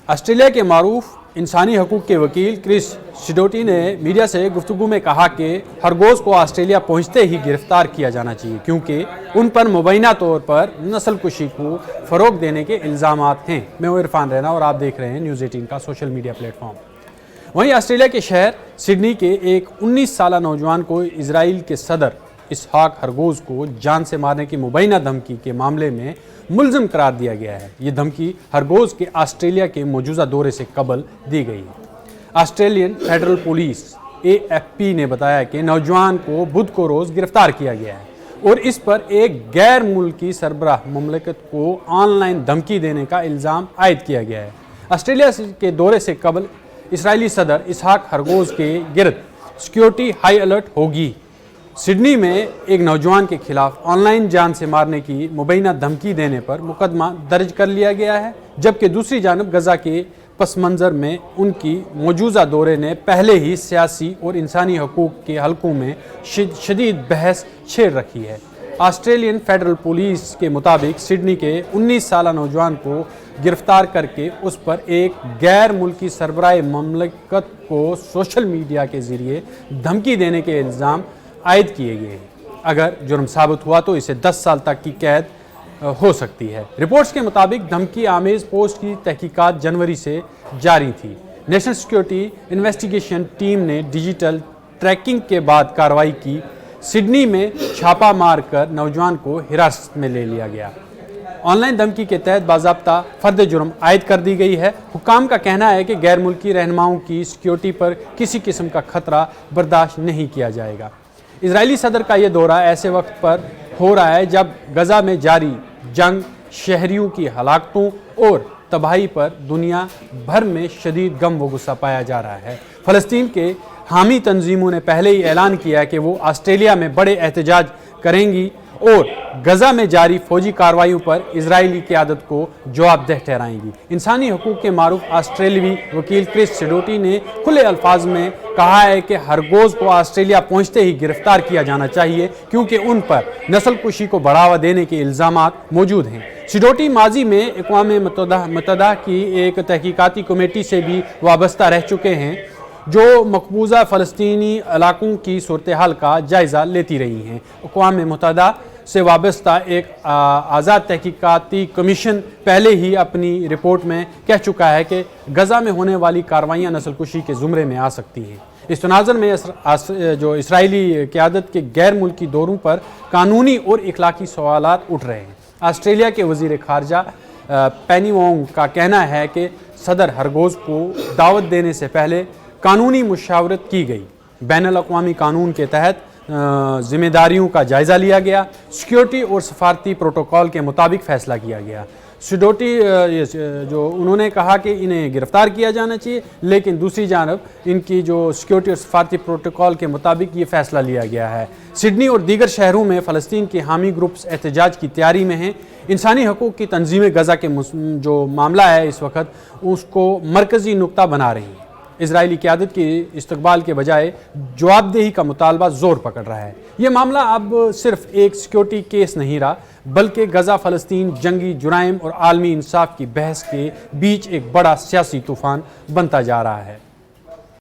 Australia کے معروف انسانی حقوق کے وکیل کرس سڈوٹی نے میڈیا سے گفتگو میں کہا کہ ہرگوز کو آسٹریلیا پہنچتے ہی گرفتار کیا جانا چاہیے کیونکہ ان پر مبینہ طور پر نسل کشی کو فروغ دینے کے الزامات ہیں۔ میں ہوں عرفان رینا اور آپ دیکھ رہے ہیں نیوز 18 کا سوشل میڈیا پلیٹ فارم۔ وہیں آسٹریلیا کے شہر سڈنی کے ایک 19 سالہ نوجوان کو اسرائیل کے صدر اسحاق ہرگوز کو جان سے مارنے کی مبینہ دھمکی کے معاملے میں ملزم قرار دیا گیا ہے۔ یہ دھمکی ہرگوز کے آسٹریلیا کے موجودہ دورے سے قبل دی گئی ہے۔ آسٹریلین فیڈرل پولیس AFP نے بتایا کہ نوجوان کو بدھ کو روز گرفتار کیا گیا ہے اور اس پر ایک غیر ملکی سربراہ مملکت کو آن لائن دھمکی دینے کا الزام عائد کیا گیا ہے۔ آسٹریلیا کے دورے سے قبل اسرائیلی صدر اسحاق ہرگوز کے گرد سیکیورٹی ہائی الرٹ ہوگی۔ سڈنی میں ایک نوجوان کے خلاف آن لائن جان سے مارنے کی مبینہ دھمکی دینے پر مقدمہ درج کر لیا گیا ہے، جبکہ دوسری جانب غزہ کے پس منظر میں ان کی موجودہ دورے نے پہلے ہی سیاسی اور انسانی حقوق کے حلقوں میں شدید بحث چھیڑ رکھی ہے۔ آسٹریلین فیڈرل پولیس کے مطابق سڈنی کے 19 سالہ نوجوان کو گرفتار کر کے اس پر ایک غیر ملکی سربراہ مملکت کو سوشل میڈیا کے ذریعے دھمکی دینے کے الزام عائد کیے گئے ہیں۔ اگر جرم ثابت ہوا تو اسے 10 سال تک کی قید ہو سکتی ہے۔ رپورٹس کے مطابق دھمکی آمیز پوسٹ کی تحقیقات جنوری سے جاری تھی۔ نیشنل سیکیورٹی انویسٹیگیشن ٹیم نے ڈیجیٹل ٹریکنگ کے بعد کارروائی کی۔ سڈنی میں چھاپا مار کر نوجوان کو حراست میں لے لیا گیا۔ آن لائن دھمکی کے تحت باضابطہ فرد جرم عائد کر دی گئی ہے۔ حکام کا کہنا ہے کہ غیر ملکی رہنماؤں کی سیکیورٹی پر کسی قسم کا خطرہ برداشت نہیں کیا جائے گا۔ اسرائیلی صدر کا یہ دورہ ایسے وقت پر ہو رہا ہے جب غزہ میں جاری جنگ شہریوں کی ہلاکتوں اور تباہی پر دنیا بھر میں شدید غم و غصہ پایا جا رہا ہے۔ فلسطین کے حامی تنظیموں نے پہلے ہی اعلان کیا کہ وہ آسٹریلیا میں بڑے احتجاج کریں گی اور غزہ میں جاری فوجی کارروائیوں پر اسرائیلی قیادت کو جواب دہ ٹھہرائیں گی۔ انسانی حقوق کے معروف آسٹریلوی وکیل کرس سڈوٹی نے کھلے الفاظ میں کہا ہے کہ ہرگوز کو آسٹریلیا پہنچتے ہی گرفتار کیا جانا چاہیے کیونکہ ان پر نسل کشی کو بڑھاوا دینے کے الزامات موجود ہیں۔ سڈوٹی ماضی میں اقوام متحدہ کی ایک تحقیقاتی کمیٹی سے بھی وابستہ رہ چکے ہیں جو مقبوضہ فلسطینی علاقوں کی صورتحال کا جائزہ لیتی رہی ہیں۔ اقوام متحدہ سے وابستہ ایک آزاد تحقیقاتی کمیشن پہلے ہی اپنی رپورٹ میں کہہ چکا ہے کہ غزہ میں ہونے والی کارروائیاں نسل کشی کے زمرے میں آ سکتی ہیں۔ اس تناظر میں جو اسرائیلی قیادت کے غیر ملکی دوروں پر قانونی اور اخلاقی سوالات اٹھ رہے ہیں۔ آسٹریلیا کے وزیر خارجہ پینی وانگ کا کہنا ہے کہ صدر ہرگوز کو دعوت دینے سے پہلے قانونی مشاورت کی گئی۔ بین الاقوامی قانون کے تحت ذمہ داریوں کا جائزہ لیا گیا، سیکیورٹی اور سفارتی پروٹوکول کے مطابق فیصلہ کیا گیا۔ سڈوٹی جو انہوں نے کہا کہ انہیں گرفتار کیا جانا چاہیے، لیکن دوسری جانب ان کی جو سیکیورٹی اور سفارتی پروٹوکول کے مطابق یہ فیصلہ لیا گیا ہے۔ سڈنی اور دیگر شہروں میں فلسطین کے حامی گروپس احتجاج کی تیاری میں ہیں۔ انسانی حقوق کی تنظیمیں غزہ کے جو معاملہ ہے اس وقت اس کو مرکزی نقطہ بنا رہی ہیں۔ اسرائیلی قیادت کی استقبال کے بجائے جواب دہی کا مطالبہ زور پکڑ رہا ہے۔ یہ معاملہ اب صرف ایک سیکیورٹی کیس نہیں رہا بلکہ غزہ فلسطین جنگی جرائم اور عالمی انصاف کی بحث کے بیچ ایک بڑا سیاسی طوفان بنتا جا رہا ہے۔